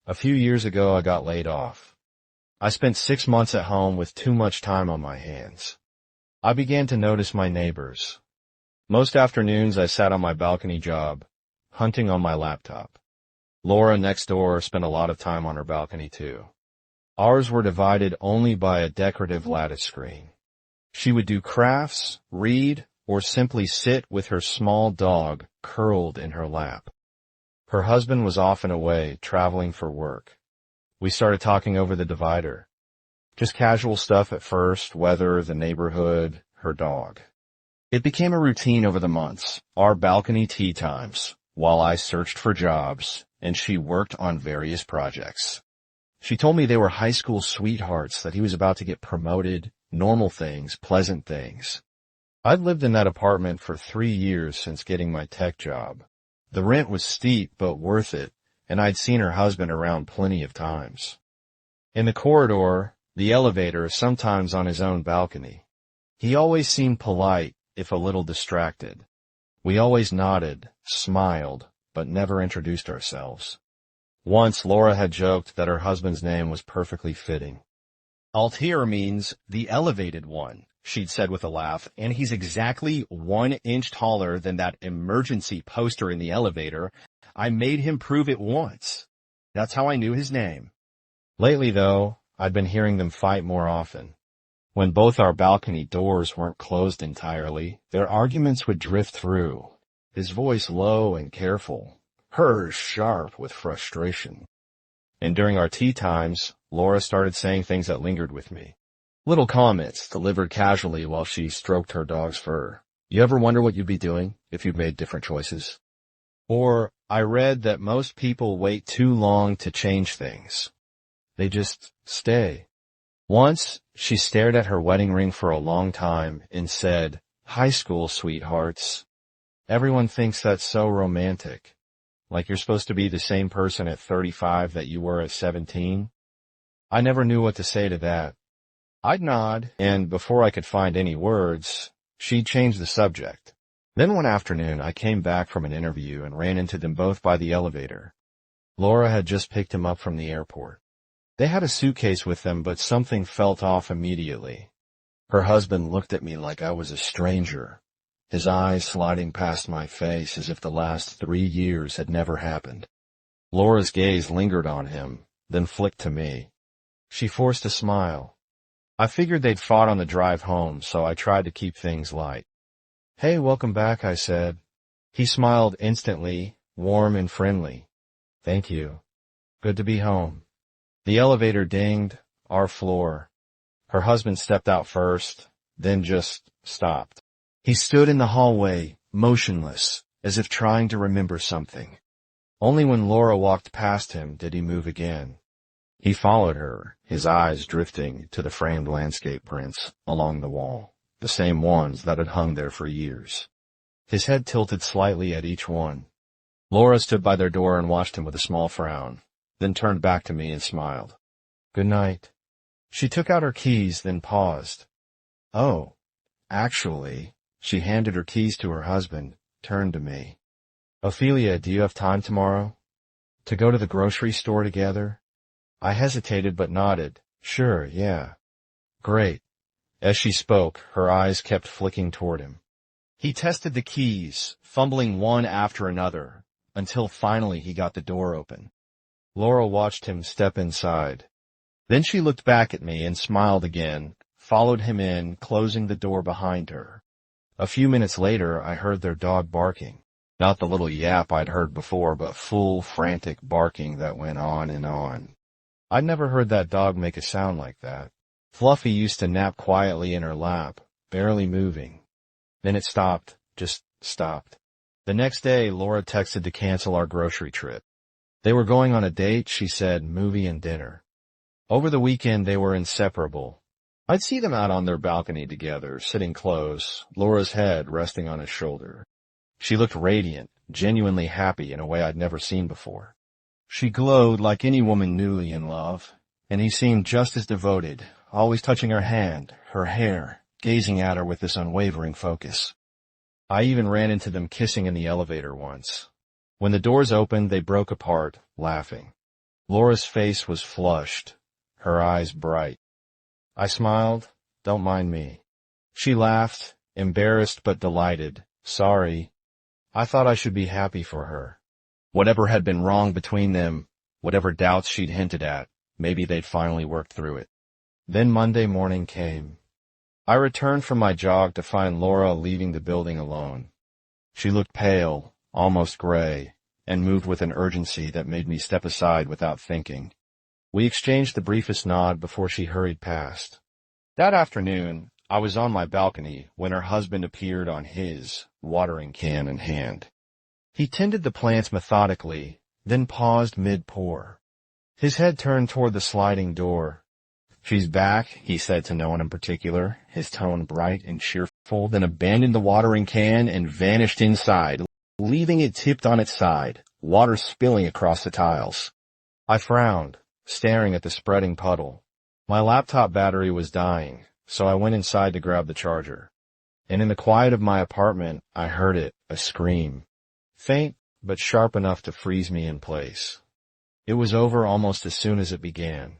A few years ago, I got laid off. I spent 6 months at home with too much time on my hands. I began to notice my neighbors. Most afternoons, I sat on my balcony job, hunting on my laptop. Laura next door spent a lot of time on her balcony too. Ours were divided only by a decorative lattice screen. She would do crafts, read, or simply sit with her small dog curled in her lap. Her husband was often away, traveling for work. We started talking over the divider. Just casual stuff at first, weather, the neighborhood, her dog. It became a routine over the months, our balcony tea times, while I searched for jobs, and she worked on various projects. She told me they were high school sweethearts, that he was about to get promoted, normal things, pleasant things. I'd lived in that apartment for 3 years since getting my tech job. The rent was steep, but worth it, and I'd seen her husband around plenty of times. In the corridor, the elevator, sometimes on his own balcony. He always seemed polite, if a little distracted. We always nodded, smiled, but never introduced ourselves. Once Laura had joked that her husband's name was perfectly fitting. Altair means the elevated one, she'd said with a laugh, and he's exactly 1 inch taller than that emergency poster in the elevator. I made him prove it once. That's how I knew his name. Lately, though, I'd been hearing them fight more often. When both our balcony doors weren't closed entirely, their arguments would drift through, his voice low and careful, hers sharp with frustration. And during our tea times, Laura started saying things that lingered with me. Little comments delivered casually while she stroked her dog's fur. You ever wonder what you'd be doing if you'd made different choices? Or, I read that most people wait too long to change things. They just stay. Once, she stared at her wedding ring for a long time and said, "High school sweethearts." Everyone thinks that's so romantic. Like you're supposed to be the same person at 35 that you were at 17. I never knew what to say to that. I'd nod, and before I could find any words, she'd change the subject. Then one afternoon, I came back from an interview and ran into them both by the elevator. Laura had just picked him up from the airport. They had a suitcase with them, but something felt off immediately. Her husband looked at me like I was a stranger, his eyes sliding past my face as if the last 3 years had never happened. Laura's gaze lingered on him, then flicked to me. She forced a smile. I figured they'd fought on the drive home, so I tried to keep things light. "Hey, welcome back," I said. He smiled instantly, warm and friendly. "Thank you. Good to be home." The elevator dinged, our floor. Her husband stepped out first, then just stopped. He stood in the hallway, motionless, as if trying to remember something. Only when Laura walked past him did he move again. He followed her, his eyes drifting to the framed landscape prints along the wall, the same ones that had hung there for years. His head tilted slightly at each one. Laura stood by their door and watched him with a small frown, then turned back to me and smiled. "Good night." She took out her keys, then paused. "Oh, actually," she handed her keys to her husband, turned to me. "Ophelia, do you have time tomorrow? To go to the grocery store together?" I hesitated but nodded. "Sure, yeah." "Great." As she spoke, her eyes kept flicking toward him. He tested the keys, fumbling one after another, until finally he got the door open. Laura watched him step inside. Then she looked back at me and smiled again, followed him in, closing the door behind her. A few minutes later, I heard their dog barking. Not the little yap I'd heard before, but full, frantic barking that went on and on. I'd never heard that dog make a sound like that. Fluffy used to nap quietly in her lap, barely moving. Then it stopped, just stopped. The next day, Laura texted to cancel our grocery trip. They were going on a date, she said, movie and dinner. Over the weekend, they were inseparable. I'd see them out on their balcony together, sitting close, Laura's head resting on his shoulder. She looked radiant, genuinely happy in a way I'd never seen before. She glowed like any woman newly in love, and he seemed just as devoted, always touching her hand, her hair, gazing at her with this unwavering focus. I even ran into them kissing in the elevator once. When the doors opened, they broke apart, laughing. Laura's face was flushed, her eyes bright. I smiled. Don't mind me. She laughed, embarrassed but delighted. Sorry. I thought I should be happy for her. Whatever had been wrong between them, whatever doubts she'd hinted at, maybe they'd finally worked through it. Then Monday morning came. I returned from my jog to find Laura leaving the building alone. She looked pale, almost gray, and moved with an urgency that made me step aside without thinking. We exchanged the briefest nod before she hurried past. That afternoon, I was on my balcony when her husband appeared on his, watering can in hand. He tended the plants methodically, then paused mid-pour. His head turned toward the sliding door. "She's back," he said to no one in particular, his tone bright and cheerful, then abandoned the watering can and vanished inside, leaving it tipped on its side, water spilling across the tiles. I frowned, staring at the spreading puddle. My laptop battery was dying, so I went inside to grab the charger. And in the quiet of my apartment, I heard it, a scream. Faint, but sharp enough to freeze me in place. It was over almost as soon as it began.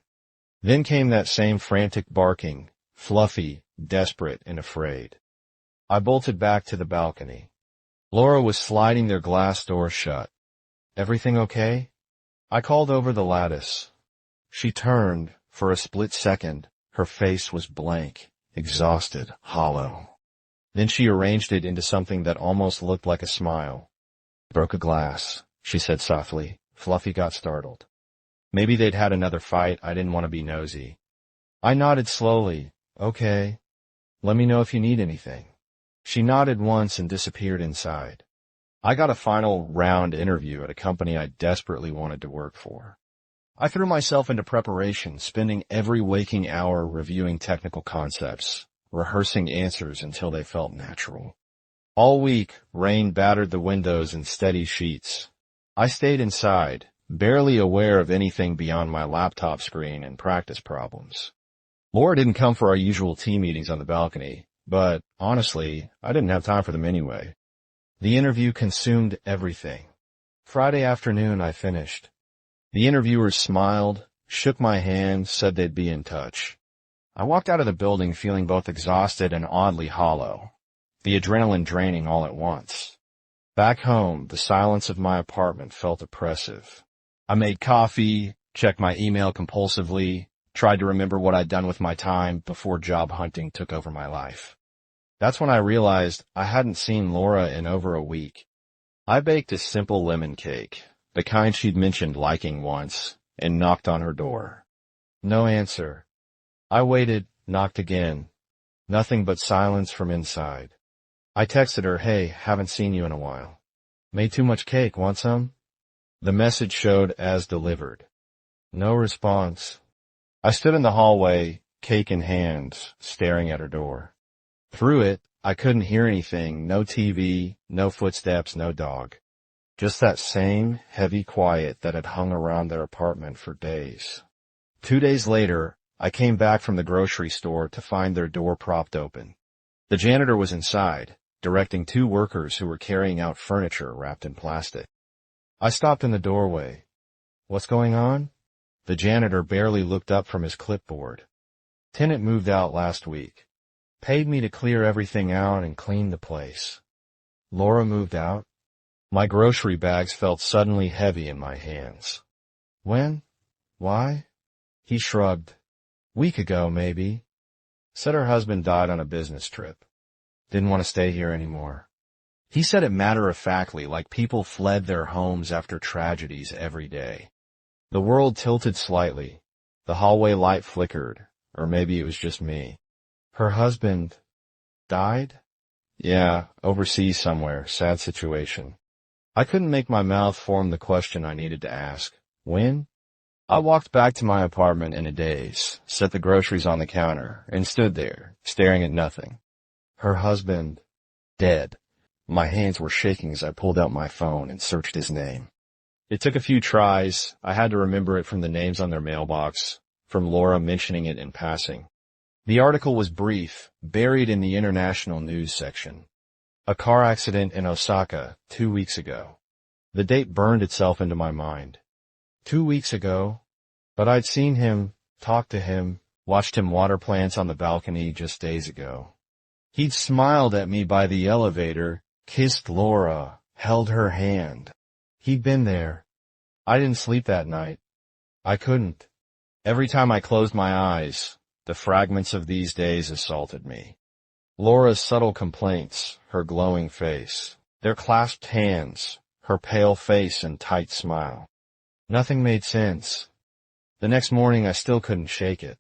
Then came that same frantic barking, fluffy, desperate, and afraid. I bolted back to the balcony. Laura was sliding their glass door shut. "Everything okay?" I called over the lattice. She turned. For a split second, her face was blank, exhausted, hollow. Then she arranged it into something that almost looked like a smile. "Broke a glass," she said softly. Fluffy got startled. Maybe they'd had another fight. I didn't want to be nosy. I nodded slowly. "Okay. Let me know if you need anything." She nodded once and disappeared inside. I got a final round interview at a company I desperately wanted to work for. I threw myself into preparation, spending every waking hour reviewing technical concepts, rehearsing answers until they felt natural. All week, rain battered the windows in steady sheets. I stayed inside, barely aware of anything beyond my laptop screen and practice problems. Laura didn't come for our usual team meetings on the balcony, but honestly, I didn't have time for them anyway. The interview consumed everything. Friday afternoon, I finished. The interviewers smiled, shook my hand, said they'd be in touch. I walked out of the building feeling both exhausted and oddly hollow, the adrenaline draining all at once. Back home, the silence of my apartment felt oppressive. I made coffee, checked my email compulsively, tried to remember what I'd done with my time before job hunting took over my life. That's when I realized I hadn't seen Laura in over a week. I baked a simple lemon cake, the kind she'd mentioned liking once, and knocked on her door. No answer. I waited, knocked again. Nothing but silence from inside. I texted her, "Hey, haven't seen you in a while. Made too much cake, want some?" The message showed as delivered. No response. I stood in the hallway, cake in hand, staring at her door. Through it, I couldn't hear anything, no TV, no footsteps, no dog. Just that same heavy quiet that had hung around their apartment for days. 2 days later, I came back from the grocery store to find their door propped open. The janitor was inside, directing 2 workers who were carrying out furniture wrapped in plastic. I stopped in the doorway. "What's going on?" The janitor barely looked up from his clipboard. "Tenant moved out last week. Paid me to clear everything out and clean the place." Laura moved out? My grocery bags felt suddenly heavy in my hands. "When? Why?" He shrugged. "Week ago, maybe. Said her husband died on a business trip. Didn't want to stay here anymore." He said it matter-of-factly, like people fled their homes after tragedies every day. The world tilted slightly. The hallway light flickered, or maybe it was just me. "Her husband died?" "Yeah, overseas somewhere. Sad situation." I couldn't make my mouth form the question I needed to ask. "When?" I walked back to my apartment in a daze, set the groceries on the counter, and stood there, staring at nothing. Her husband, dead. My hands were shaking as I pulled out my phone and searched his name. It took a few tries. I had to remember it from the names on their mailbox, from Laura mentioning it in passing. The article was brief, buried in the international news section. A car accident in Osaka 2 weeks ago. The date burned itself into my mind. 2 weeks ago, But I'd seen him, talked to him, watched him water plants on the balcony just days ago. He'd smiled at me by the elevator, kissed Laura, held her hand. He'd been there. I didn't sleep that night. I couldn't. Every time I closed my eyes, the fragments of these days assaulted me. Laura's subtle complaints, her glowing face, their clasped hands, her pale face and tight smile. Nothing made sense. The next morning I still couldn't shake it.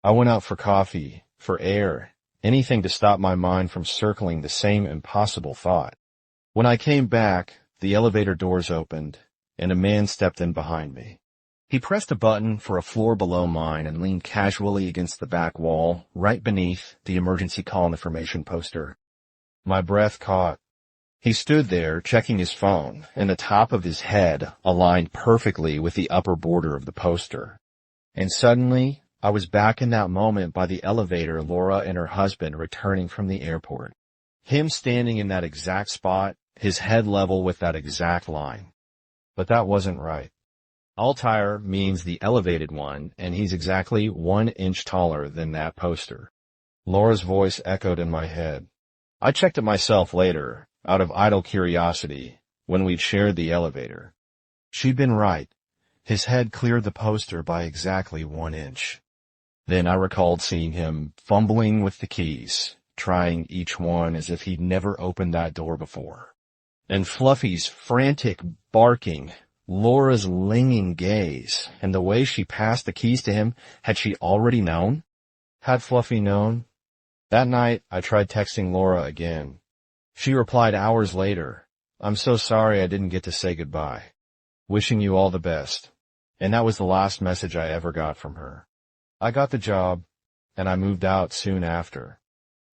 I went out for coffee, for air, anything to stop my mind from circling the same impossible thought. When I came back, the elevator doors opened, and a man stepped in behind me. He pressed a button for a floor below mine and leaned casually against the back wall, right beneath the emergency call information poster. My breath caught. He stood there, checking his phone, and the top of his head aligned perfectly with the upper border of the poster. And suddenly, I was back in that moment by the elevator, Laura and her husband returning from the airport. Him standing in that exact spot, his head level with that exact line. But that wasn't right. Altair means the elevated one, and he's exactly 1 inch taller than that poster. Laura's voice echoed in my head. I checked it myself later, out of idle curiosity, when we'd shared the elevator. She'd been right. His head cleared the poster by exactly 1 inch. Then I recalled seeing him fumbling with the keys, trying each one as if he'd never opened that door before. And Fluffy's frantic barking, Laura's linging gaze, and the way she passed the keys to him, had she already known? Had Fluffy known? That night, I tried texting Laura again. She replied hours later, "I'm so sorry I didn't get to say goodbye. Wishing you all the best." And that was the last message I ever got from her. I got the job, and I moved out soon after.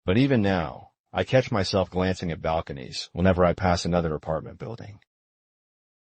But even now, I catch myself glancing at balconies whenever I pass another apartment building.